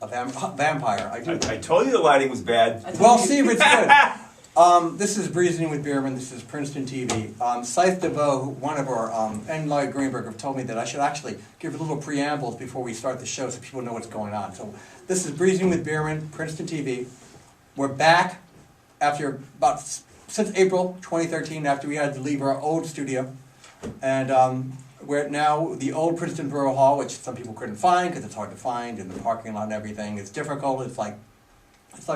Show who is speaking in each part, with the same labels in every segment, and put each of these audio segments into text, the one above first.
Speaker 1: a vampire.
Speaker 2: I told you the lighting was bad.
Speaker 1: Well, Steve, it's good. This is Breezin with Bierman. This is Princeton TV. Scythe DeVoe, one of our, and Lloyd Greenberg have told me that I should actually give a little preambles before we start the show so people know what's going on. So this is Breezin with Bierman, Princeton TV. We're back after since April 2013, after we had to leave our old studio. And we're at now the old Princeton Borough Hall, which some people couldn't find because it's hard to find in the parking lot and everything. It's difficult. It's like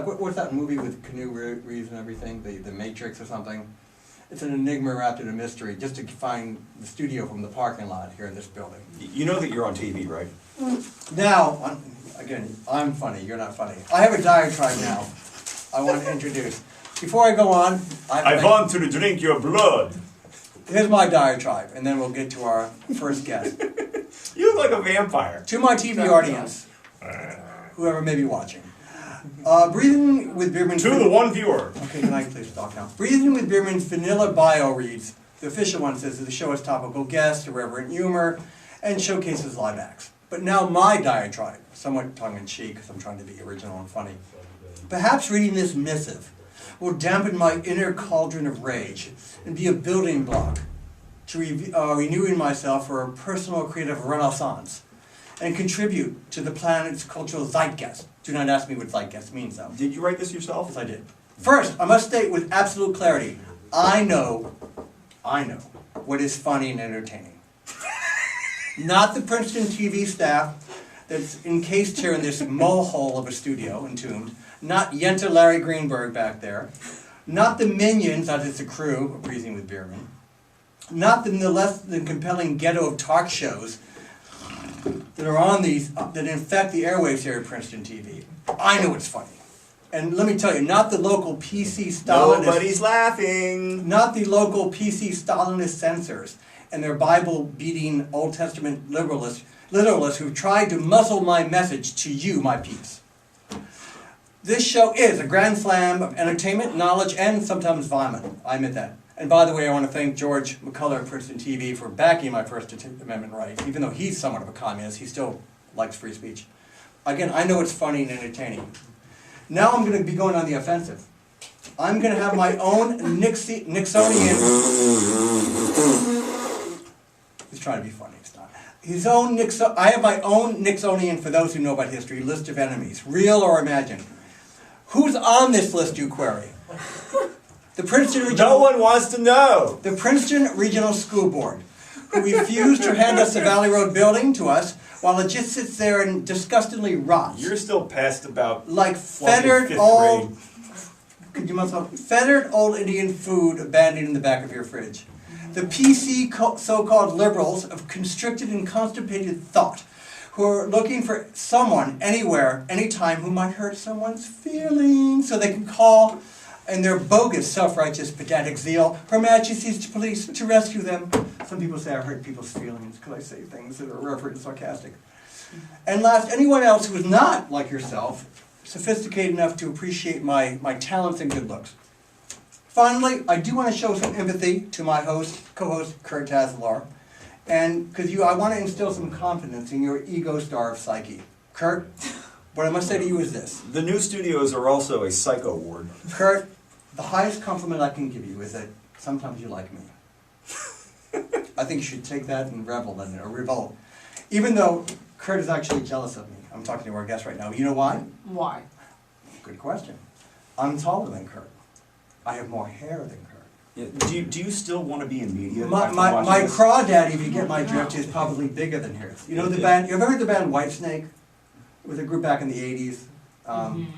Speaker 1: what's that movie with Keanu Reeves and everything? The Matrix or something? It's an enigma wrapped in a mystery just to find the studio from the parking lot here in this building.
Speaker 2: You know that you're on TV, right?
Speaker 1: Now, again, I'm funny, you're not funny. I have a diatribe now I want to introduce. Before I go on,
Speaker 2: I want to drink your blood.
Speaker 1: Here's my diatribe, and then we'll get to our first guest.
Speaker 2: You look like a vampire.
Speaker 1: To my TV audience, whoever may be watching. Breezin with Bierman.
Speaker 2: To the one viewer.
Speaker 1: Okay, can I please talk now? Breezin with Bierman's vanilla bio reads, the official one says that the show has topical guests, irreverent humor, and showcases live acts. But now my diatribe, somewhat tongue-in-cheek, because I'm trying to be original and funny. Perhaps reading this missive will dampen my inner cauldron of rage and be a building block to renewing myself for a personal creative renaissance and contribute to the planet's cultural zeitgeist. Do not ask me what zeitgeist means, though.
Speaker 2: Did you write this yourself?
Speaker 1: Yes, I did. First, I must state with absolute clarity, I know what is funny and entertaining. Not the Princeton TV staff that's encased here in this mole-hole of a studio, entombed. Not Yenta Larry Greenberg back there. Not the minions, as it's a crew of Breezin with Bierman. Not the less than compelling ghetto of talk shows that are on these, that infect the airwaves here at Princeton TV. I know it's funny. And let me tell you, not the local PC Stalinist...
Speaker 2: Nobody's laughing.
Speaker 1: Not the local PC Stalinist censors and their Bible-beating Old Testament literalists who tried to muzzle my message to you, my peeps. This show is a grand slam of entertainment, knowledge, and sometimes vomit. I admit that. And by the way, I want to thank George McCullough of Princeton TV for backing my First Amendment rights. Even though he's somewhat of a communist, he still likes free speech. Again, I know it's funny and entertaining. Now I'm going to be going on the offensive. I'm going to have my own Nixonian... He's trying to be funny, it's not. I have my own Nixonian, for those who know about history, list of enemies, real or imagined. Who's on this list, you query? The Princeton Regional...
Speaker 2: No one wants to know.
Speaker 1: The Princeton Regional School Board, who refused to hand us the Valley Road building to us, while it just sits there and disgustingly rots.
Speaker 2: You're still past about...
Speaker 1: Like fettered old... Fettered old Indian food abandoned in the back of your fridge. The PC so-called liberals of constricted and constipated thought, who are looking for someone, anywhere, anytime, who might hurt someone's feelings, so they can call, in their bogus, self-righteous, pedantic zeal, Her Majesty's police to rescue them. Some people say I hurt people's feelings because I say things that are irreverent and sarcastic. And last, anyone else who is not, like yourself, sophisticated enough to appreciate my talents and good looks. Finally, I do want to show some empathy to my co-host, Kurt Taslar. And because I want to instill some confidence in your ego-starved psyche. Kurt, what I must say to you is this.
Speaker 2: The new studios are also a psycho ward.
Speaker 1: Kurt, the highest compliment I can give you is that sometimes you like me. I think you should take that and revel in it, or revolt. Even though Kurt is actually jealous of me. I'm talking to our guest right now. You know why?
Speaker 3: Why?
Speaker 1: Good question. I'm taller than Kurt. I have more hair than Kurt.
Speaker 2: Yeah. Do you still want to be in media?
Speaker 1: My crawdaddy, if you get my drift, is probably bigger than his. You know the band, you ever heard the band Whitesnake? It was a group back in the 80s.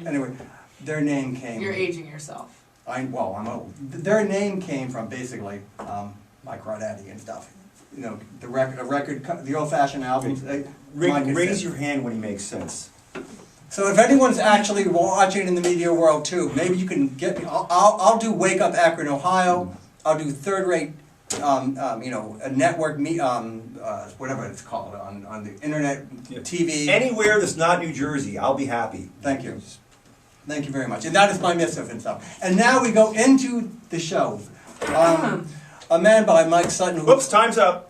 Speaker 1: Anyway, their name came...
Speaker 3: You're aging yourself.
Speaker 1: I'm old. Their name came from basically my crawdaddy and stuff. You know, the old-fashioned albums.
Speaker 2: Raise your hand when he makes sense.
Speaker 1: So if anyone's actually watching in the media world too, maybe you can get me. I'll do Wake Up Akron, Ohio. I'll do third-rate, a network whatever it's called on the internet, TV.
Speaker 2: Anywhere that's not New Jersey, I'll be happy.
Speaker 1: Thank you. Thank you very much. And that is my missive and stuff. And now we go into the show. A man by Mike Sutton.
Speaker 2: Whoops, time's up.